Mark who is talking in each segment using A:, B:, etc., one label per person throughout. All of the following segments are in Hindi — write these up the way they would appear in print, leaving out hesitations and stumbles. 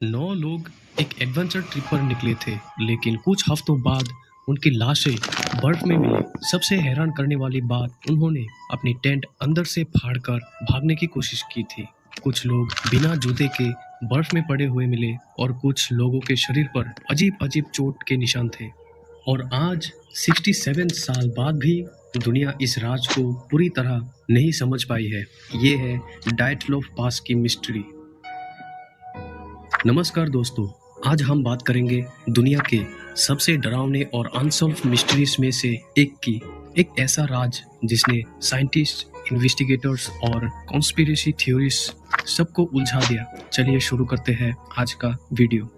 A: 9 लोग एक एडवेंचर ट्रिप पर निकले थे, लेकिन कुछ हफ्तों बाद उनकी लाशें बर्फ में मिली। सबसे हैरान करने वाली बात, उन्होंने अपनी टेंट अंदर से फाड़कर भागने की कोशिश की थी। कुछ लोग बिना जूते के बर्फ में पड़े हुए मिले और कुछ लोगों के शरीर पर अजीब-अजीब चोट के निशान थे। और आज 67 साल बाद भी दुनिया इस राज को पूरी तरह नहीं समझ पाई है। ये है डाइटलॉफ पास की मिस्ट्री। नमस्कार दोस्तों, आज हम बात करेंगे दुनिया के सबसे डरावने और अनसॉल्व मिस्ट्रीज में से एक ऐसा राज जिसने साइंटिस्ट, इन्वेस्टिगेटर्स और कॉन्स्पिरेसी थ्योरिस्ट सबको उलझा दिया। चलिए शुरू करते हैं आज का वीडियो।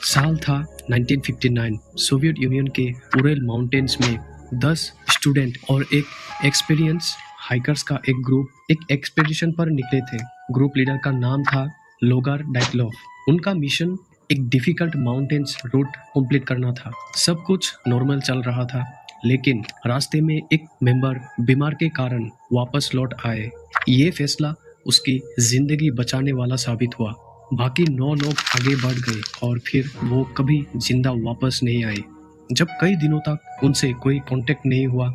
A: साल था 1959। सोवियत यूनियन के उरेल माउंटेन्स में 10 स्टूडेंट और एक एक्सपीरियंस हाइकर्स का एक ग्रुप एक एक्सपीडिशन पर निकले थे। ग्रुप लीडर का नाम था लोगार डाइटलॉफ। उनका मिशन एक डिफिकल्ट माउंटेन्स रूट कंप्लीट करना था। सब कुछ नॉर्मल चल रहा था, लेकिन रास्ते में एक मेंबर बीमार के कारण वापस लौट आए। ये फैसला उसकी जिंदगी बचाने वाला साबित हुआ। बाकी 9 लोग आगे बढ़ गए और फिर वो कभी जिंदा वापस नहीं आए। जब कई दिनों तक उनसे कोई कांटेक्ट नहीं हुआ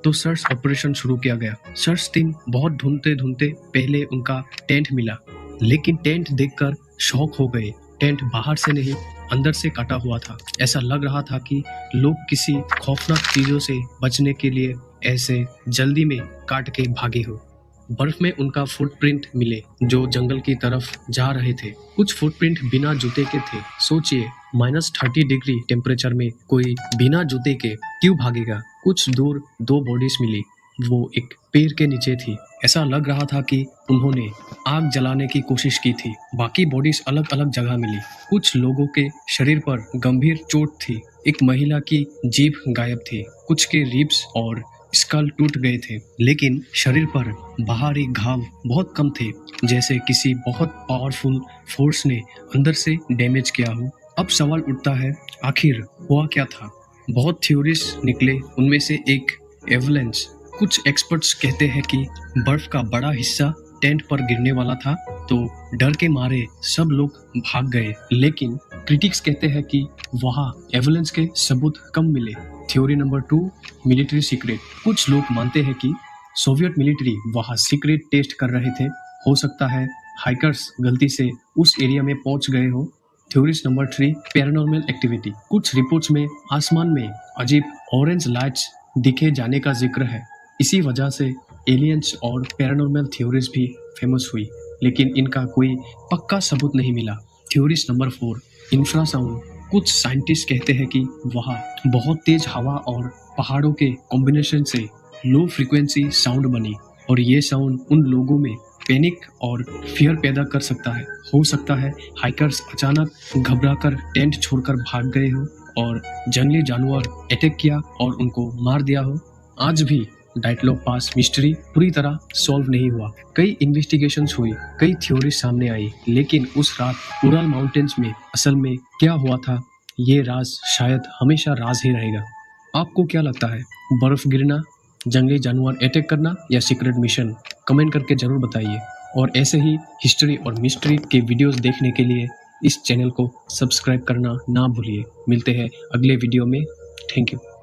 A: तो सर्च ऑपरेशन शुरू किया गया। सर्च टीम बहुत ढूंढते ढूंढते पहले उनका टेंट मिला, लेकिन टेंट देखकर शॉक हो गए। टेंट बाहर से नहीं, अंदर से काटा हुआ था। ऐसा लग रहा था कि लोग किसी खौफनाक चीजों से बचने के लिए ऐसे जल्दी में काट के भागे हो। बर्फ में उनका फुटप्रिंट मिले जो जंगल की तरफ जा रहे थे। कुछ फुटप्रिंट बिना जूते के थे। सोचिए, -30 डिग्री टेम्परेचर में कोई बिना जूते के क्यों भागेगा। कुछ दूर 2 बॉडीज मिली, वो एक पेड़ के नीचे थी। ऐसा लग रहा था कि उन्होंने आग जलाने की कोशिश की थी। बाकी बॉडीज अलग अलग जगह मिली। कुछ लोगों के शरीर पर गंभीर चोट थी। एक महिला की जीभ गायब थी। कुछ के रिब्स और स्कल टूट गए थे, लेकिन शरीर पर बाहरी घाव बहुत कम थे, जैसे किसी बहुत पावरफुल फोर्स ने अंदर से डैमेज किया हो। अब सवाल उठता है, आखिर हुआ क्या था। बहुत थ्योरीज निकले, उनमें से एक एवलेंस। कुछ एक्सपर्ट्स कहते हैं कि बर्फ का बड़ा हिस्सा टेंट पर गिरने वाला था, तो डर के मारे सब लोग भाग गए। लेकिन क्रिटिक्स कहते हैं कि वहाँ एवलेंस के सबूत कम मिले। Theory number 2, military secret. कुछ लोग मानते हैं कि सोवियत मिलिट्री वहाँ सीक्रेट टेस्ट कर रहे थे। हो सकता है हाइकर्स गलती से उस एरिया में पहुंच गए हो। Theories number 3, paranormal activity. कुछ रिपोर्ट्स में आसमान में अजीब ऑरेंज लाइट्स दिखे जाने का जिक्र है। इसी वजह से एलियंस और पैरानॉर्मल थ्योरीज भी फेमस हुई, लेकिन इनका कोई पक्का सबूत नहीं मिला। Theories number 4, infrasound. कुछ साइंटिस्ट कहते हैं कि वहाँ बहुत तेज हवा और पहाड़ों के कॉम्बिनेशन से लो फ्रीक्वेंसी साउंड बनी, और ये साउंड उन लोगों में पैनिक और फियर पैदा कर सकता है। हो सकता है हाइकर्स अचानक घबराकर टेंट छोड़कर भाग गए हो और जंगली जानवर अटैक किया और उनको मार दिया हो। आज भी डाइटलॉफ पास मिस्ट्री पूरी तरह सॉल्व नहीं हुआ। कई इन्वेस्टिगेशंस हुई, कई थ्योरी सामने आई, लेकिन उस रात उराल माउंटेन्स में असल में क्या हुआ था, ये राज शायद हमेशा राज ही रहेगा। आपको क्या लगता है, बर्फ गिरना, जंगली जानवर अटैक करना या सीक्रेट मिशन? कमेंट करके जरूर बताइए। और ऐसे ही हिस्ट्री और मिस्ट्री के वीडियोस देखने के लिए इस चैनल को सब्सक्राइब करना ना भूलिए। मिलते हैं अगले वीडियो में। Thank you.